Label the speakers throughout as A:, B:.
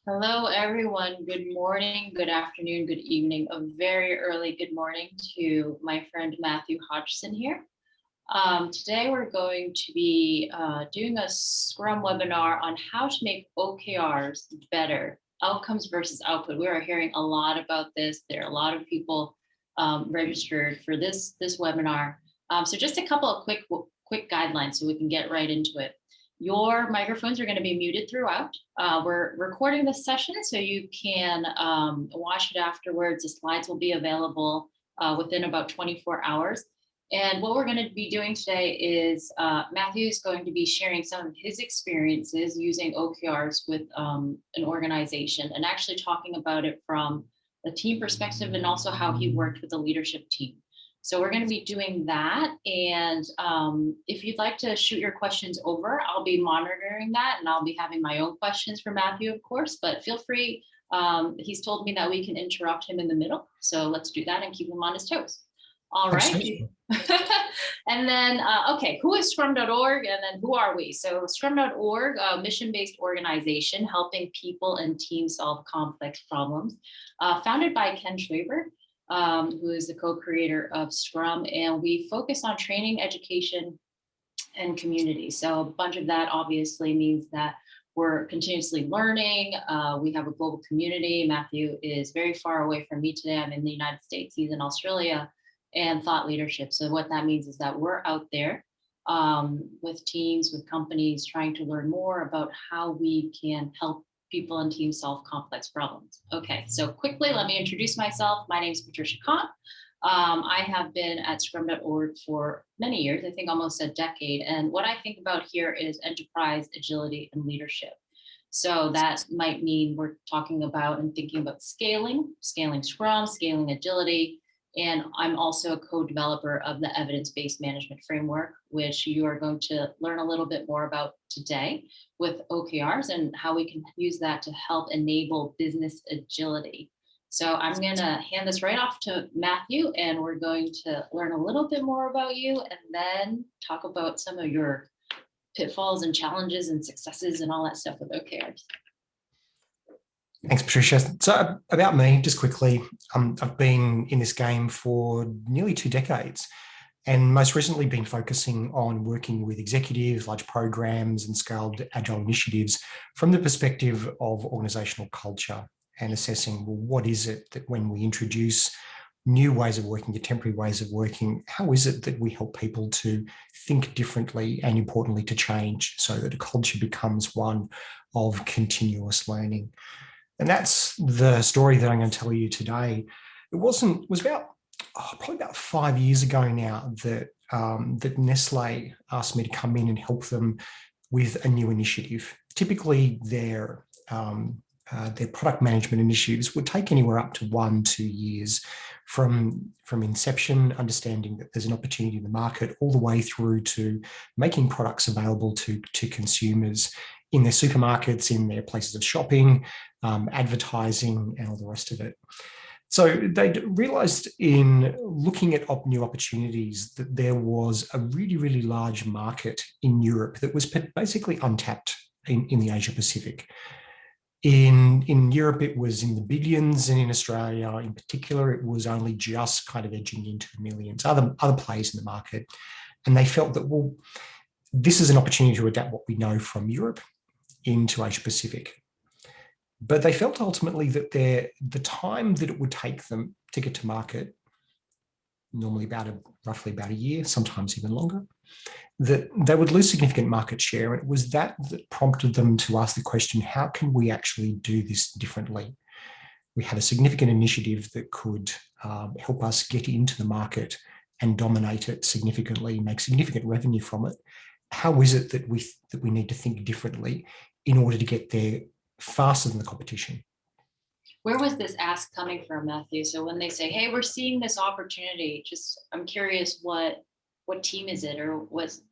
A: Hello, everyone. Good morning, good afternoon, good evening. A very early good morning to my friend Matthew Hodgson here. Today, we're going to be doing a Scrum webinar on how to make OKRs better, outcomes versus output. We are hearing a lot about this. There are a lot of people registered for this webinar. So just a couple of quick guidelines so we can get right into it. Your microphones are going to be muted throughout. We're recording this session so you can watch it afterwards. The slides will be available within about 24 hours. And what we're going to be doing today is Matthew is going to be sharing some of his experiences using OKRs with an organization and actually talking about it from a team perspective and also how he worked with the leadership team. So we're going to be doing that. And if you'd like to shoot your questions over, I'll be monitoring that and I'll be having my own questions for Matthew, of course, but feel free. He's told me that we can interrupt him in the middle. So let's do that and keep him on his toes. All right. And then, okay, who is Scrum.org and then who are we? So Scrum.org, a mission-based organization helping people and teams solve complex problems, founded by Ken Schwaber, who is the co-creator of Scrum. And we focus on training, education, and community. So a bunch of that obviously means that we're continuously learning. We have a global community. Matthew is very far away from me today. I'm in the United States, he's in Australia, and thought leadership. So what that means is that we're out there with teams, with companies, trying to learn more about how we can help people and teams solve complex problems. Okay, so quickly, let me introduce myself. My name is Patricia. I have been at Scrum.org for many years, I think almost a decade. And what I think about here is enterprise, agility, and leadership. So that might mean we're talking about and thinking about scaling Scrum, scaling agility. And I'm also a co-developer of the evidence-based management framework, which you are going to learn a little bit more about today with OKRs and how we can use that to help enable business agility. So I'm going to hand this right off to Matthew, and we're going to learn a little bit more about you and then talk about some of your pitfalls and challenges and successes and all that stuff with OKRs.
B: Thanks, Patricia. So about me, just quickly, I've been in this game for nearly 2 decades and most recently been focusing on working with executives, large programs and scaled Agile initiatives from the perspective of organizational culture and assessing, well, what is it that when we introduce new ways of working, contemporary ways of working, how is it that we help people to think differently and importantly to change so that a culture becomes one of continuous learning? And that's the story that I'm going to tell you today. It was about probably about 5 years ago now that Nestl asked me to come in and help them with a new initiative. Typically, their product management initiatives would take anywhere up to 1-2 years from inception, understanding that there's an opportunity in the market, all the way through to making products available to consumers in their supermarkets, in their places of shopping, advertising, and all the rest of it. So they realized in looking at new opportunities that there was a really, really large market in Europe that was basically untapped in the Asia Pacific. In Europe, it was in the billions, and in Australia in particular, it was only just kind of edging into the millions, other players in the market. And they felt that, well, this is an opportunity to adapt what we know from Europe into Asia Pacific. But they felt ultimately that the time that it would take them to get to market, normally roughly about a year, sometimes even longer, that they would lose significant market share. And it was that prompted them to ask the question, how can we actually do this differently? We had a significant initiative that could help us get into the market and dominate it significantly, make significant revenue from it. How is it that we need to think differently in order to get there faster than the competition?
A: Where was this ask coming from, Matthew? So when they say, hey, we're seeing this opportunity, I'm curious what team is it, or was,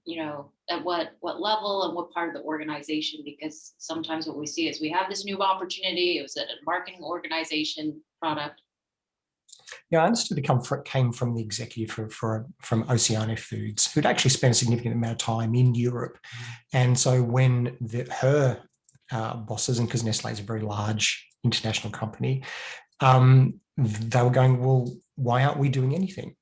A: at what level and what part of the organization? Because sometimes what we see is we have this new opportunity. It was a marketing organization product.
B: Yeah, I understood it came from the executive from Oceania Foods, who'd actually spent a significant amount of time in Europe. And so when her bosses, and because Nestl is a very large international company, they were going, well, why aren't we doing anything?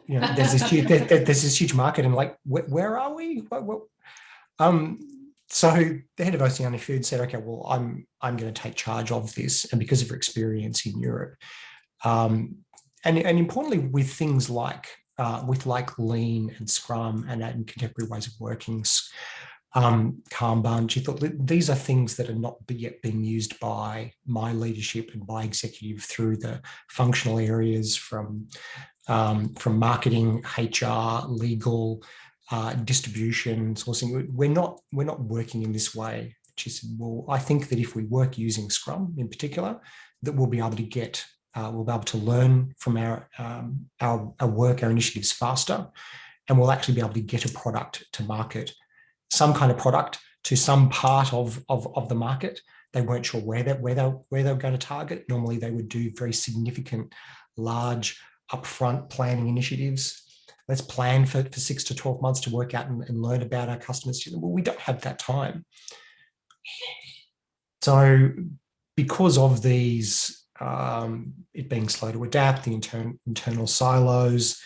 B: There's this huge market, and like, where are we? So the head of Oceania Food said, okay, well, I'm going to take charge of this, and because of her experience in Europe, and importantly, with things like Lean and Scrum and contemporary ways of working, Kanban, she thought these are things that are not yet being used by my leadership and by executive through the functional areas from marketing, HR, legal, distribution, sourcing. We're not working in this way. She said, well, I think that if we work using Scrum in particular, that we'll be able to learn from our work, our initiatives faster, and we'll actually be able to get a product to market, some kind of product to some part of the market. They weren't sure where they were going to target. Normally, they would do very significant, large, upfront planning initiatives. Let's plan for 6 to 12 months to work out and learn about our customers. Well, we don't have that time. So because of these, it being slow to adapt, the internal silos,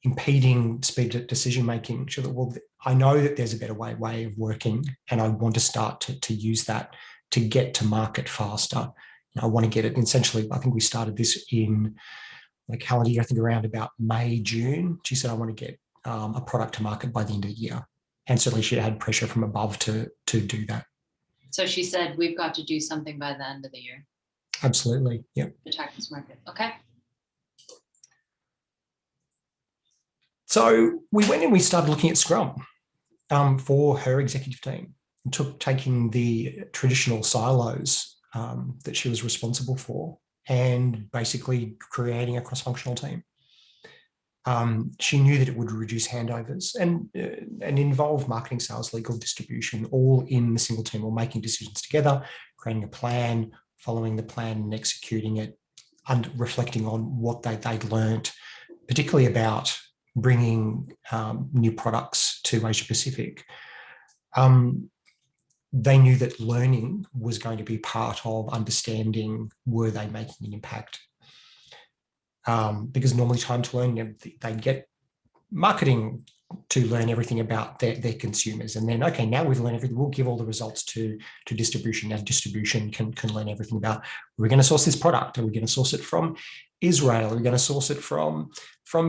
B: impeding speed of decision-making, sure that, well, I know that there's a better way of working, and I want to start to use that to get to market faster. And I want to get it, essentially, I think we started this in the calendar year, I think around about May, June. She said, I want to get a product to market by the end of the year. And certainly she had pressure from above to do that.
A: So she said, we've got to do something by the end of the year.
B: Absolutely, yep.
A: Attack this market, okay.
B: So we went and we started looking at Scrum for her executive team, taking the traditional silos that she was responsible for and basically creating a cross-functional team. She knew that it would reduce handovers and involve marketing, sales, legal, distribution, all in the single team, or making decisions together, creating a plan, following the plan and executing it, and reflecting on what they'd learnt, particularly about bringing new products to Asia Pacific. They knew that learning was going to be part of understanding, were they making an impact? Because normally time to learn, they get marketing to learn everything about their consumers. And then, okay, now we've learned everything, we'll give all the results to distribution. Now distribution can learn everything about, we're going to source this product. Are we going to source it from Israel? Are we going to source it from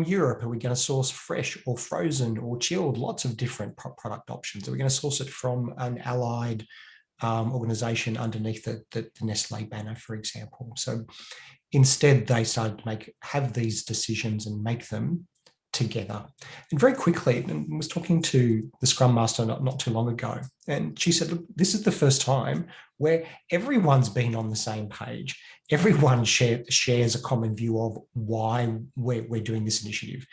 B: Europe? Are we going to source fresh or frozen or chilled? Lots of different product options. Are we going to source it from an allied organization underneath the Nestl banner, for example? So instead, they started to have these decisions and make them together. And very quickly, I was talking to the Scrum Master not too long ago, and she said, look, this is the first time where everyone's been on the same page. Everyone shares a common view of why we're doing this initiative.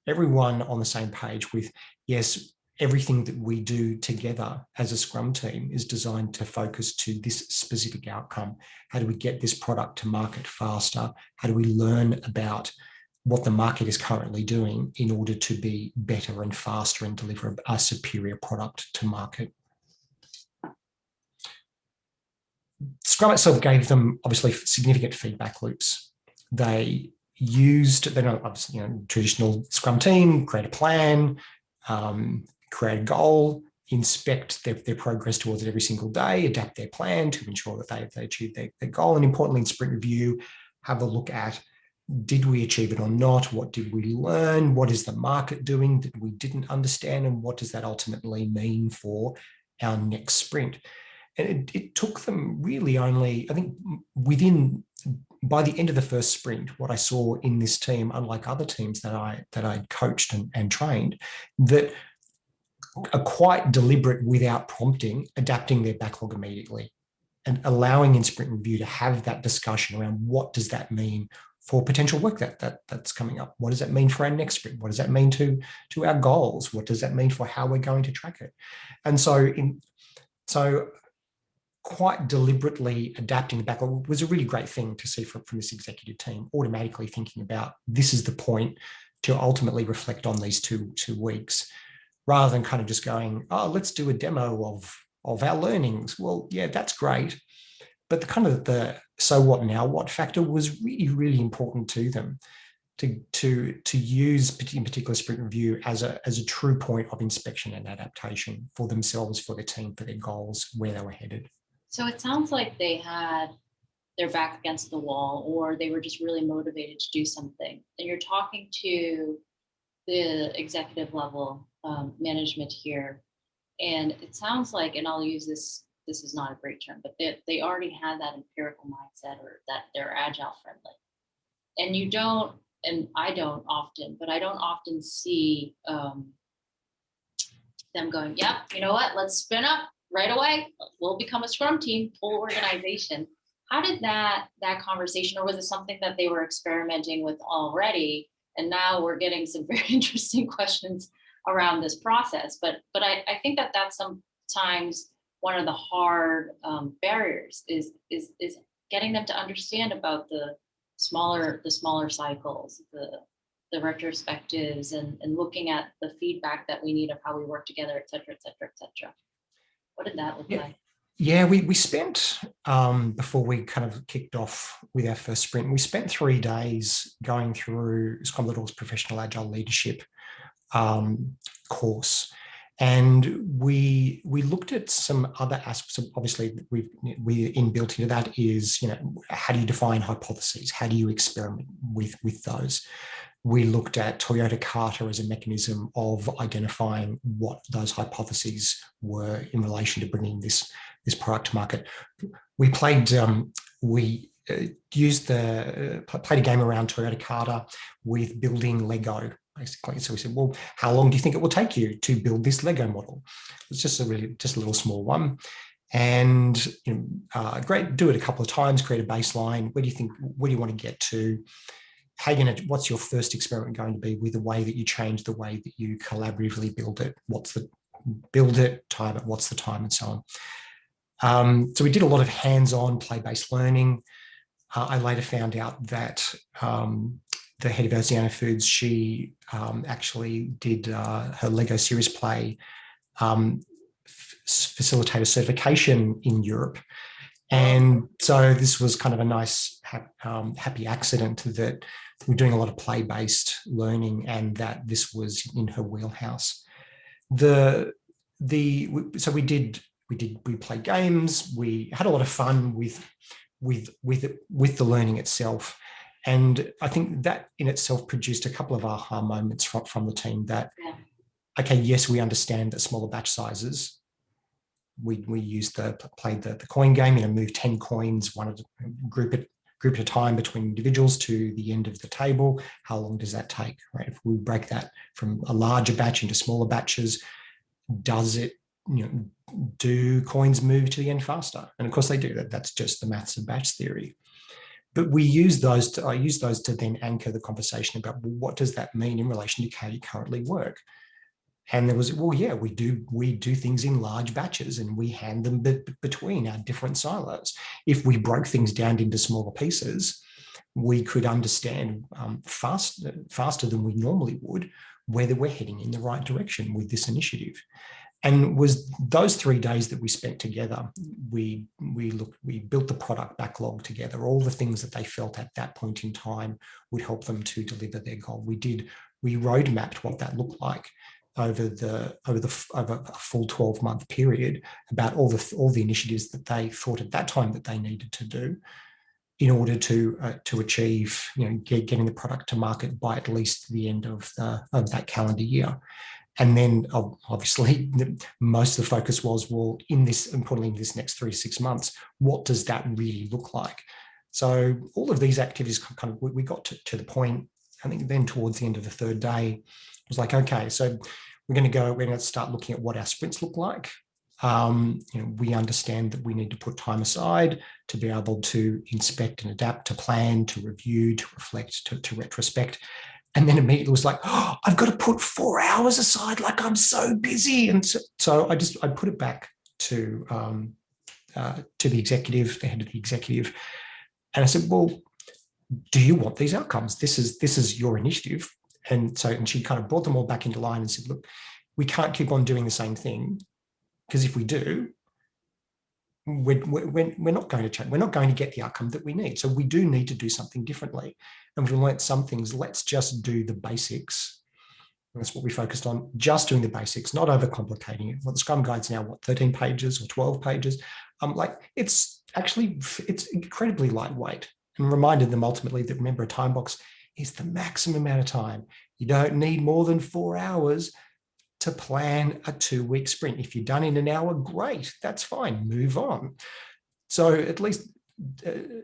B: Everyone on the same page with, yes, everything that we do together as a Scrum team is designed to focus to this specific outcome. How do we get this product to market faster? How do we learn about what the market is currently doing in order to be better and faster and deliver a superior product to market? Scrum itself gave them obviously significant feedback loops. They used, obviously, traditional Scrum team, create a plan, create a goal, inspect their progress towards it every single day, adapt their plan to ensure that they achieve their goal, and importantly, in sprint review, have a look at, did we achieve it or not? What did we learn? What is the market doing that we didn't understand? And what does that ultimately mean for our next sprint? And it took them really only, I think, by the end of the first sprint, what I saw in this team, unlike other teams that I coached and trained, that are quite deliberate without prompting, adapting their backlog immediately and allowing in sprint review to have that discussion around what does that mean for potential work that's coming up. What does that mean for our next sprint? What does that mean to our goals? What does that mean for how we're going to track it? And so quite deliberately adapting the backlog was a really great thing to see from this executive team, automatically thinking about, this is the point to ultimately reflect on these two weeks, rather than kind of just going, oh, let's do a demo of our learnings. Well, yeah, that's great. But the kind of the so what now what factor was really, really important to them to use in particular sprint review as a true point of inspection and adaptation for themselves, for their team, for their goals, where they were headed.
A: So it sounds like they had their back against the wall, or they were just really motivated to do something. And you're talking to the executive level management here, and it sounds like, and I'll use this is not a great term, but they already had that empirical mindset, or that they're agile friendly. And you don't, and I don't often, but I don't often see them going, yep, you know what, let's spin up right away. We'll become a Scrum team, full organization. How did that conversation, or was it something that they were experimenting with already? And now we're getting some very interesting questions around this process. But I think that that's sometimes one of the hard barriers is getting them to understand about the smaller cycles, the retrospectives, and looking at the feedback that we need of how we work together, et cetera, et cetera, et cetera. What did that look like?
B: Yeah, we spent, before we kind of kicked off with our first sprint, we spent 3 days going through Scrum.org's professional agile leadership course. And we looked at some other aspects. Obviously, we inbuilt into that is, how do you define hypotheses? How do you experiment with those? We looked at Toyota Carter as a mechanism of identifying what those hypotheses were in relation to bringing this product to market. We played, played a game around Toyota Carter with building Lego, basically. So we said, well, how long do you think it will take you to build this Lego model? It's just a little small one. And great, do it a couple of times, create a baseline. Where do you want to get to? What's your first experiment going to be with the way that you change the way that you collaboratively build it? Time it, what's the time, and so on. So we did a lot of hands-on play-based learning. I later found out that the head of Oceana Foods, she actually did her Lego Series Play facilitator certification in Europe. And so this was kind of a nice, happy accident that we're doing a lot of play-based learning, and that this was in her wheelhouse. So we played games. We had a lot of fun with the learning itself, and I think that in itself produced a couple of aha moments from the team. That okay, yes, we understand that smaller batch sizes. We played the coin game, move 10 coins, one at a group at a time between individuals to the end of the table. How long does that take? Right? If we break that from a larger batch into smaller batches, does it, do coins move to the end faster? And of course they do. That's just the maths of batch theory. But I use those to then anchor the conversation about, well, what does that mean in relation to how you currently work? And there was, well, yeah, we do things in large batches, and we hand them between our different silos. If we broke things down into smaller pieces, we could understand faster than we normally would whether we're heading in the right direction with this initiative. And was those 3 days that we spent together, we built the product backlog together, all the things that they felt at that point in time would help them to deliver their goal. We roadmapped what that looked like over a full 12-month period, about all the initiatives that they thought at that time that they needed to do in order to achieve, getting the product to market by at least the end of that calendar year. And then obviously most of the focus was, well, importantly in this next 3 to 6 months, what does that really look like? So all of these activities kind of, we got to the point, I think then towards the end of the 3rd day, it was like, okay, so we're going to start looking at what our sprints look like. We understand that we need to put time aside to be able to inspect and adapt, to plan, to review, to reflect, to retrospect. And then immediately it was like, oh, I've got to put 4 hours aside, like I'm so busy. And so I put it back to the executive, the head of the executive. And I said, well, do you want these outcomes? This is your initiative. And she kind of brought them all back into line and said, look, we can't keep on doing the same thing, because if we do, we're not going to change. We're not going to get the outcome that we need. So we do need to do something differently. And we've learned some things. Let's just do the basics. And that's what we focused on, just doing the basics, not overcomplicating it. Well, the Scrum Guide's now, 13 pages or 12 pages? It's incredibly lightweight, and reminded them ultimately that, remember, a time box is the maximum amount of time. You don't need more than 4 hours to plan a 2-week sprint. If you're done in an hour, great, that's fine, move on. So at least the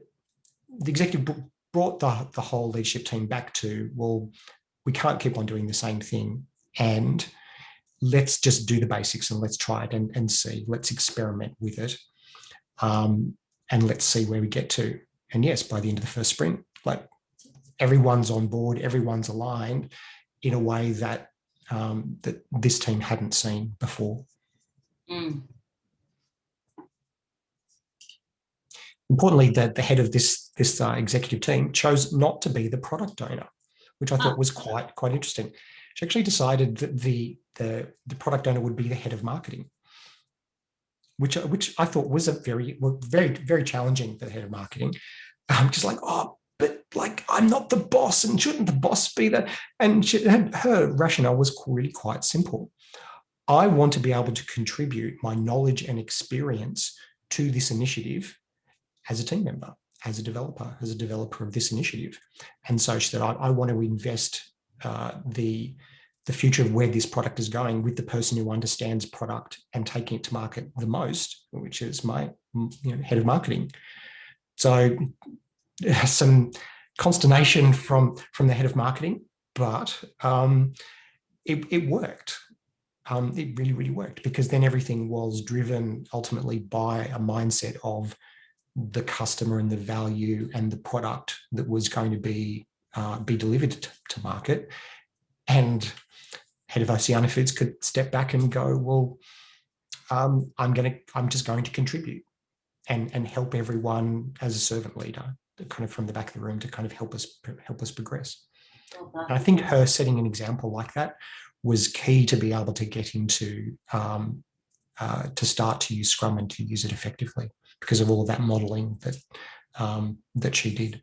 B: executive brought the whole leadership team back to, well, we can't keep on doing the same thing, and let's just do the basics and let's try it and see. Let's experiment with it, and let's see where we get to. And yes, by the end of the first sprint, like, everyone's on board, everyone's aligned in a way that that this team hadn't seen before. Importantly, the head of this executive team chose not to be the product owner, which I thought was quite interesting. She actually decided that the product owner would be the head of marketing, which I thought was very challenging for the head of marketing. Just like, but like, I'm not the boss, and shouldn't the boss be that? And her rationale was really quite simple. I want to be able to contribute my knowledge and experience to this initiative as a team member, as a developer of this initiative. And so she said, I want to invest the future of where this product is going with the person who understands product and taking it to market the most, which is my head of marketing. So some consternation from the head of marketing, but it worked. It really worked, because then everything was driven ultimately by a mindset of the customer and the value and the product that was going to be delivered to market. And head of Oceania Foods could step back and go, well, I'm just going to contribute and help everyone as a servant leader, kind of from the back of the room, to kind of help us progress. And I think her setting an example like that was key to be able to get into to start to use Scrum and to use it effectively, because of all of that modeling that she did.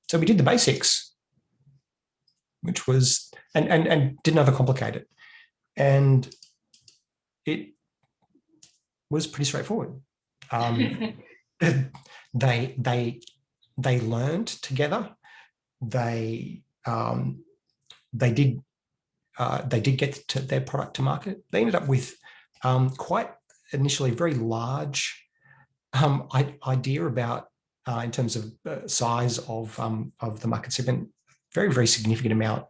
B: So we did the basics, which was and didn't overcomplicate it, and it was pretty straightforward. They learned together. They did get their product to market. They ended up with quite initially very large idea about in terms of size of the market segment, very significant amount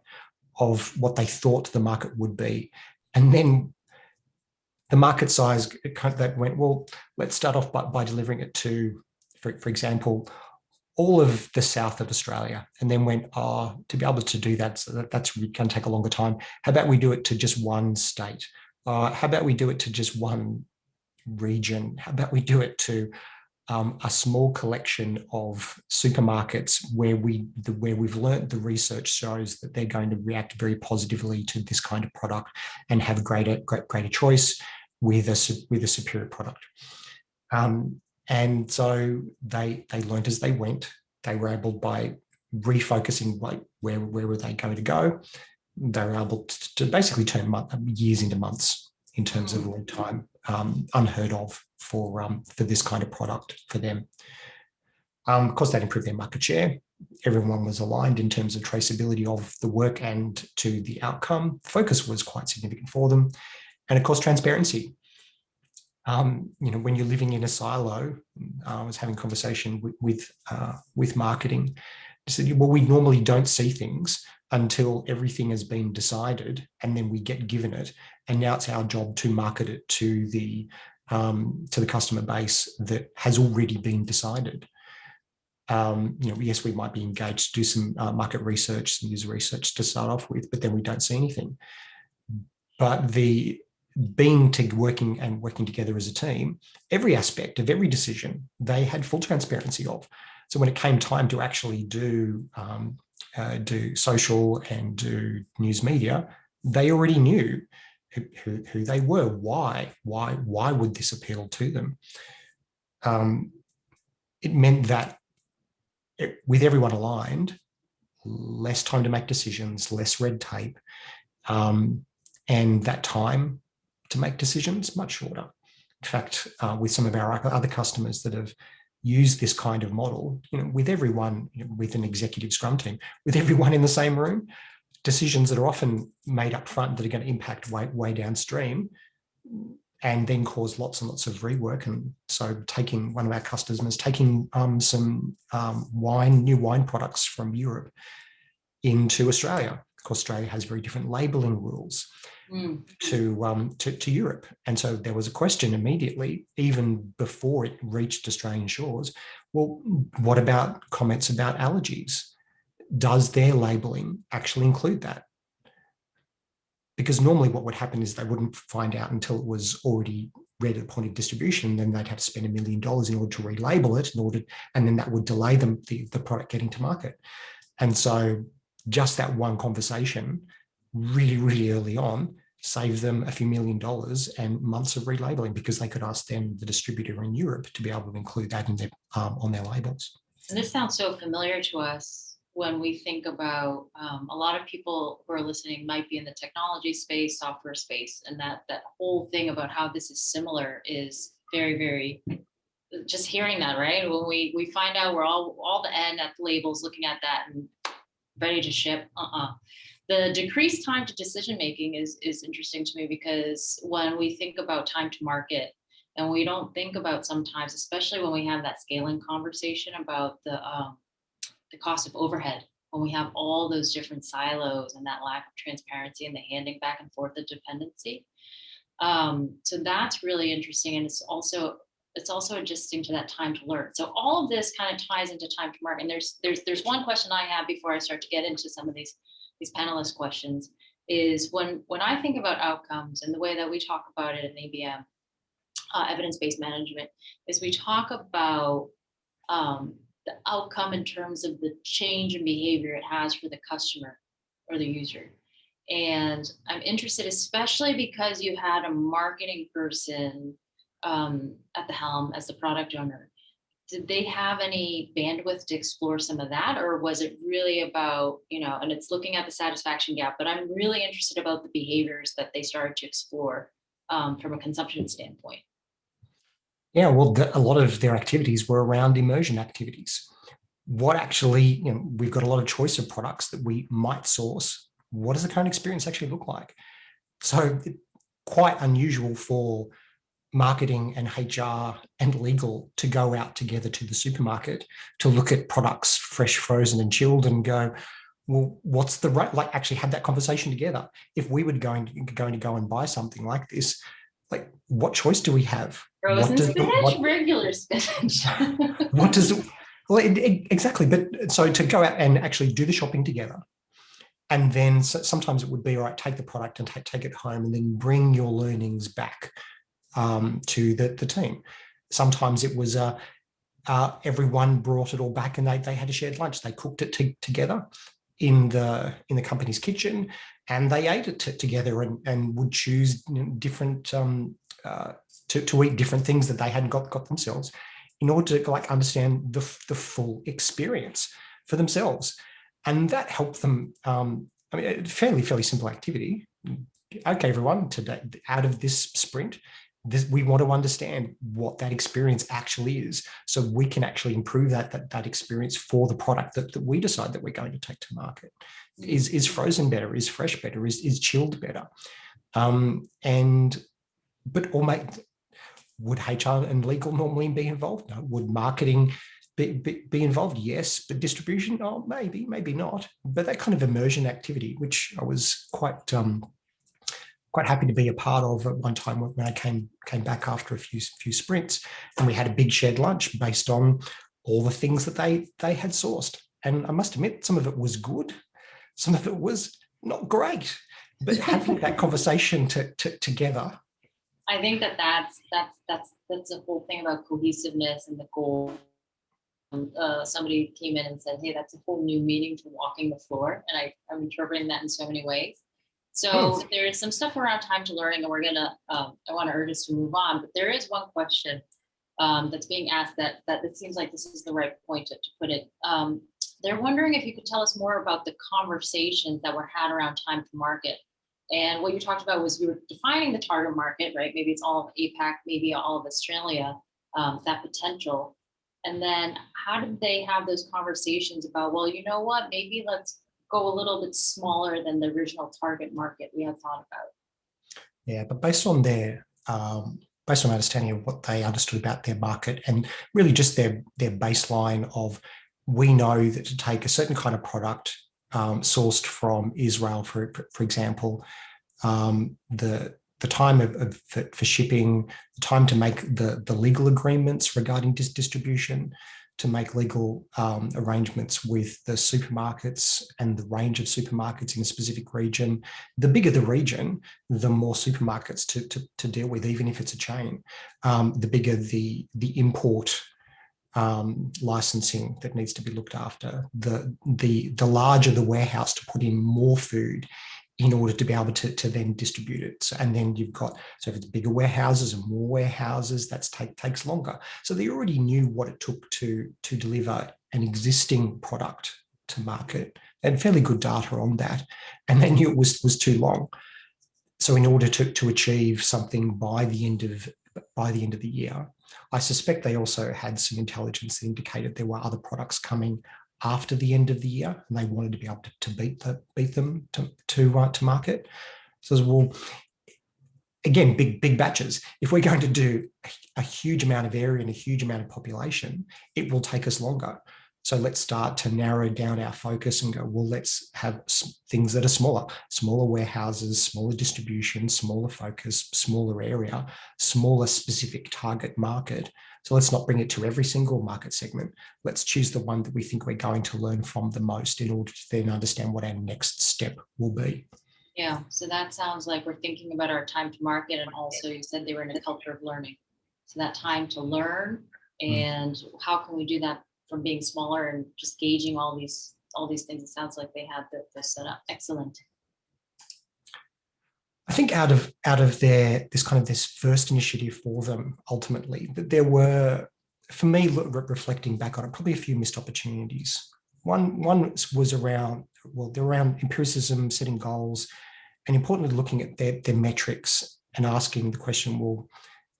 B: of what they thought the market would be, and then the market size that went, well, let's start off by delivering it to, for example, all of the south of Australia, and then went, to be able to do that, so that's going to take a longer time. How about we do it to just one state? How about we do it to just one region? How about we do it to a small collection of supermarkets where we've learned the research shows that they're going to react very positively to this kind of product and have a greater choice with a superior product. And so they learned as they went. They were able, by refocusing, like where were they going to go, they were able to basically turn years into months in terms of lead time, unheard of for this kind of product for them. Of course, that improved their market share. Everyone was aligned in terms of traceability of the work and to the outcome. Focus was quite significant for them. And of course, transparency. When you're living in a silo, I was having a conversation with marketing. I said, well, we normally don't see things until everything has been decided, and then we get given it. And now it's our job to market it to the customer base that has already been decided. Yes, we might be engaged to do some market research, some user research to start off with, but then we don't see anything. But working together as a team, every aspect of every decision they had full transparency of. So when it came time to actually do social and do news media, they already knew who they were, why would this appeal to them. It meant that with everyone aligned, less time to make decisions, less red tape, and that time to make decisions much shorter. In fact, with some of our other customers that have used this kind of model, with everyone, with an executive Scrum team, with everyone in the same room, decisions that are often made up front that are going to impact way downstream and then cause lots and lots of rework. And so taking one of our customers, taking some new wine products from Europe into Australia, because Australia has very different labelling rules to Europe. And so there was a question immediately, even before it reached Australian shores, well, what about comments about allergies? Does their labelling actually include that? Because normally what would happen is they wouldn't find out until it was already read at the point of distribution, then they'd have to spend $1 million in order to relabel it, and then that would delay the product getting to market. And so just that one conversation really, really early on saved them a few $1 million and months of relabeling, because they could ask them, the distributor in Europe, to be able to include that in their, on their labels.
A: And this sounds so familiar to us when we think about a lot of people who are listening might be in the technology space, software space, and that whole thing about how this is similar is very, very, just hearing that, right? When we find out we're all the end at the labels, looking at that and ready to ship, The decreased time to decision making is interesting to me, because when we think about time to market, and we don't think about sometimes, especially when we have that scaling conversation about the cost of overhead, when we have all those different silos and that lack of transparency and the handing back and forth of dependency. So that's really interesting. And it's also adjusting to that time to learn. So all of this kind of ties into time to market. And there's one question I have before I start to get into some of these panelist questions, is when I think about outcomes and the way that we talk about it in ABM, evidence-based management, is we talk about the outcome in terms of the change in behavior it has for the customer or the user. And I'm interested, especially because you had a marketing person at the helm as the product owner. Did they have any bandwidth to explore some of that? Or was it really about, and it's looking at the satisfaction gap, but I'm really interested about the behaviors that they started to explore from a consumption standpoint.
B: Yeah, well, a lot of their activities were around immersion activities. What actually, we've got a lot of choice of products that we might source. What does the current experience actually look like? So quite unusual for marketing and HR and legal to go out together to the supermarket to look at products fresh, frozen and chilled and go, well, what's the right, like actually have that conversation together. If we were going to go and buy something like this, like what choice do we have?
A: Frozen spinach, regular spinach.
B: What does it, well, exactly. But so to go out and actually do the shopping together. And then sometimes it would be, all right, take the product and take it home and then bring your learnings back to the team. Sometimes it was everyone brought it all back and they had a shared lunch. They cooked it together in the company's kitchen, and they ate it together and would choose different to eat different things that they hadn't got themselves, in order to understand the full experience for themselves. And that helped them. Fairly simple activity. Okay, everyone, today out of this sprint, we want to understand what that experience actually is, so we can actually improve that experience for the product that we decide that we're going to take to market. Is frozen better? Is fresh better? Is chilled better? Would HR and legal normally be involved? No. Would marketing be involved? Yes. But distribution? Oh, maybe not. But that kind of immersion activity, which I was quite happy to be a part of at one time when I came back after a few sprints, and we had a big shared lunch based on all the things that they had sourced. And I must admit, some of it was good, some of it was not great. But having that conversation together,
A: I think that's the whole thing about cohesiveness and the goal. Somebody came in and said, hey, that's a whole new meaning to walking the floor. And I'm interpreting that in so many ways. So there's some stuff around time to learning, and we're gonna, I wanna urge us to move on, but there is one question that's being asked that it seems like this is the right point to put it. They're wondering if you could tell us more about the conversations that were had around time to market. And what you talked about was you were defining the target market, right? Maybe it's all of APAC, maybe all of Australia, that potential. And then how did they have those conversations about, well, you know what, maybe let's go a little bit smaller than the original target market we had thought about?
B: Yeah, but based on understanding of what they understood about their market and really just their baseline of, we know that to take a certain kind of product sourced from Israel, for example, the time for shipping, the time to make the legal agreements regarding distribution, to make legal arrangements with the supermarkets and the range of supermarkets in a specific region. The bigger the region, the more supermarkets to deal with, even if it's a chain. The bigger the import licensing that needs to be looked after, the larger the warehouse to put in more food in order to be able to then distribute it. So, and then you've got, so if it's bigger warehouses and more warehouses, that takes longer. So they already knew what it took to deliver an existing product to market, and fairly good data on that. And they knew it was too long. So in order to achieve something by the end of the year, I suspect they also had some intelligence that indicated there were other products coming after the end of the year, and they wanted to be able to beat them to market. So, well, again, big batches. If we're going to do a huge amount of area and a huge amount of population, it will take us longer. So let's start to narrow down our focus and go, well, let's have things that are smaller warehouses, smaller distribution, smaller focus, smaller area, smaller specific target market. So let's not bring it to every single market segment. Let's choose the one that we think we're going to learn from the most in order to then understand what our next step will be.
A: Yeah, so that sounds like we're thinking about our time to market, and also you said they were in a culture of learning. So that time to learn, and how can we do that from being smaller and just gauging all these things. It sounds like they had this set up. Excellent.
B: I think out of this first initiative for them, ultimately, that there were, for me, reflecting back on it, probably a few missed opportunities. One was around, well, they're around empiricism, setting goals, and importantly, looking at their metrics and asking the question, well,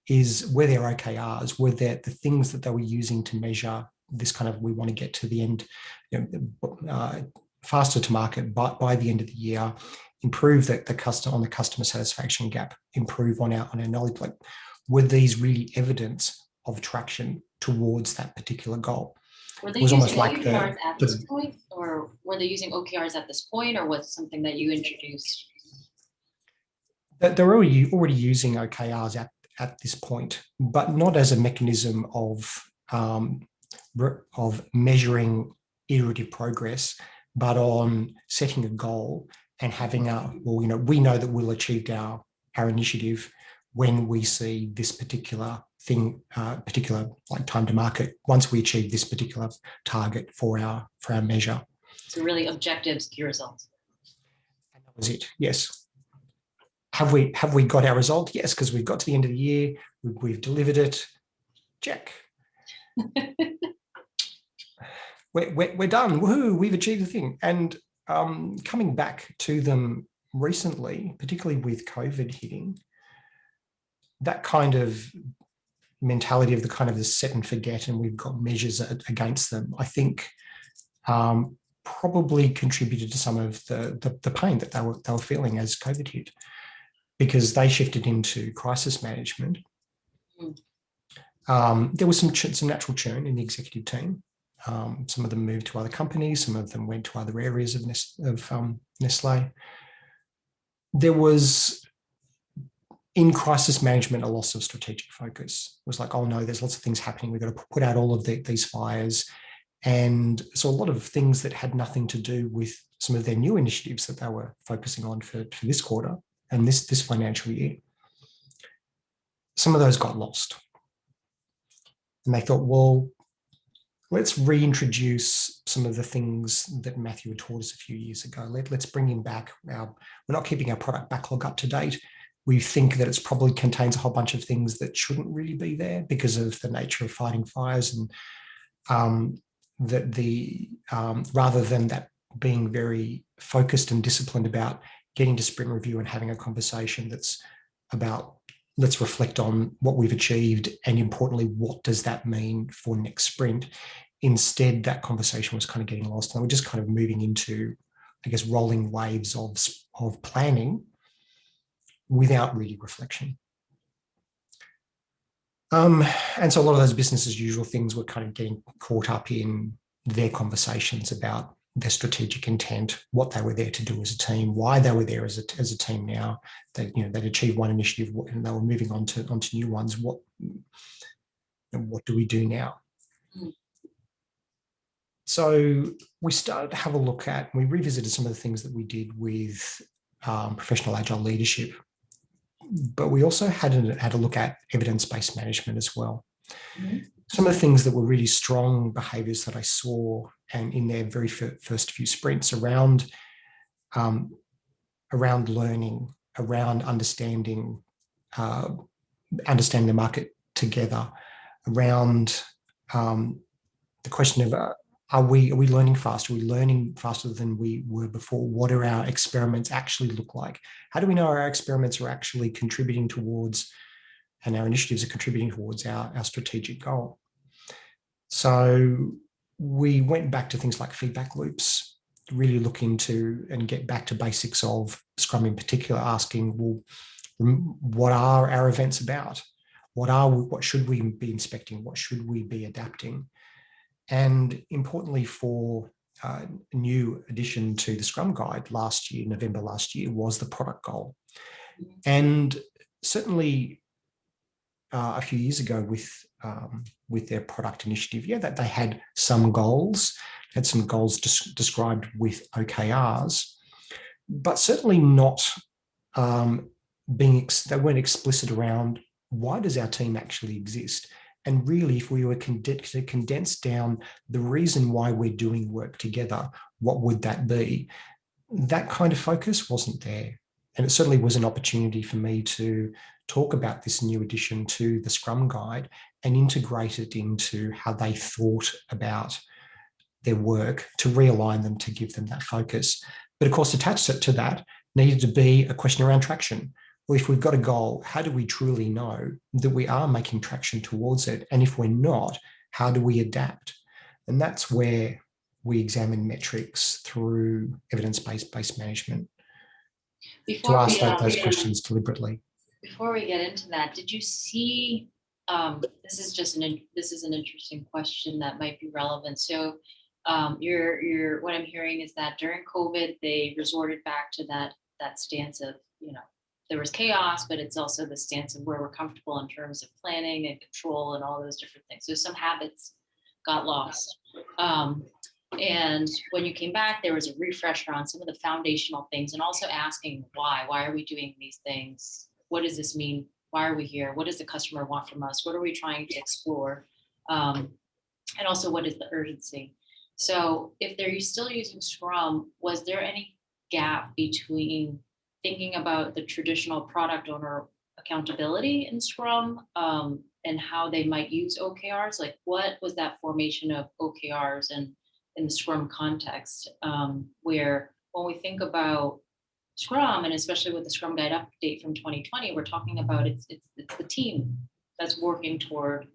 B: were there OKRs? Were there the things that they were using to measure this kind of, we want to get to the end, faster to market by the end of the year, improve the customer satisfaction gap, improve on our knowledge. Like, were these really evidence of traction towards that particular goal?
A: Were they using OKRs at this point, or were they using OKRs at this point, or was it something that you introduced?
B: They're already using OKRs at this point, but not as a mechanism of measuring iterative progress, but on setting a goal and having we know that we'll achieve our initiative when we see this particular thing, particular like time to market, once we achieve this particular target for our measure.
A: So really objectives, key results.
B: And that was it. Yes. Have we got our result? Yes, because we've got to the end of the year, we've delivered it. Check. we're done. Woohoo! We've achieved the thing. And coming back to them recently, particularly with COVID hitting, that kind of mentality of the set and forget, and we've got measures against them, I think probably contributed to some of the pain that they were feeling as COVID hit, because they shifted into crisis management. There was some natural churn in the executive team. Some of them moved to other companies. Some of them went to other areas of Nestl. There was, in crisis management, a loss of strategic focus. It was like, oh no, there's lots of things happening. We've got to put out all of these fires. And so a lot of things that had nothing to do with some of their new initiatives that they were focusing on for this quarter and this financial year, some of those got lost. And they thought, well, let's reintroduce some of the things that Matthew had taught us a few years ago. Let's bring him back. We're not keeping our product backlog up to date. We think that it probably contains a whole bunch of things that shouldn't really be there because of the nature of fighting fires, and rather than that being very focused and disciplined about getting to sprint review and having a conversation that's about, let's reflect on what we've achieved and importantly, what does that mean for next sprint? Instead, that conversation was kind of getting lost, and we're just kind of moving into, I guess, rolling waves of planning without really reflection. And so a lot of those business as usual things were kind of getting caught up in their conversations about their strategic intent, what they were there to do as a team, why they were there as a team now. That, you know, they'd achieved one initiative and they were moving on to new ones. What do we do now? So we started to have a look at, we revisited some of the things that we did with professional agile leadership, but we also had a look at evidence-based management as well. Mm-hmm. Some of the things that were really strong behaviours that I saw, and in their very first few sprints, around learning, around understanding the market together, around the question of are we learning fast? Are we learning faster than we were before? What do our experiments actually look like? How do we know our experiments are actually contributing towards, and our initiatives are contributing towards our strategic goal? So we went back to things like feedback loops, really look into and get back to basics of Scrum in particular, asking, well, what are our events about? What should we be inspecting? What should we be adapting? And importantly, for a new addition to the Scrum Guide last year, November last year, was the product goal. And certainly a few years ago with their product initiative, that they had some goals, described with OKRs, but certainly not they weren't explicit around why does our team actually exist? And really, if we were to condense down the reason why we're doing work together, what would that be? That kind of focus wasn't there. And it certainly was an opportunity for me to talk about this new addition to the Scrum Guide and integrate it into how they thought about their work, to realign them, to give them that focus. But of course, attached to that needed to be a question around traction. Well, if we've got a goal, how do we truly know that we are making traction towards it? And if we're not, how do we adapt? And that's where we examine metrics through evidence-based management to ask those questions deliberately.
A: Before we get into that, did you see, this is an interesting question that might be relevant. So what I'm hearing is that during COVID, they resorted back to that stance of, there was chaos, but it's also the stance of where we're comfortable in terms of planning and control and all those different things. So some habits got lost. And when you came back, there was a refresher on some of the foundational things, and also asking why are we doing these things? What does this mean? Why are we here? What does the customer want from us? What are we trying to explore? And also, what is the urgency? So if they're still using Scrum, was there any gap between thinking about the traditional product owner accountability in Scrum and how they might use OKRs? Like, what was that formation of OKRs and in the Scrum context, where when we think about Scrum, and especially with the Scrum Guide update from 2020, we're talking about it's the team that's working toward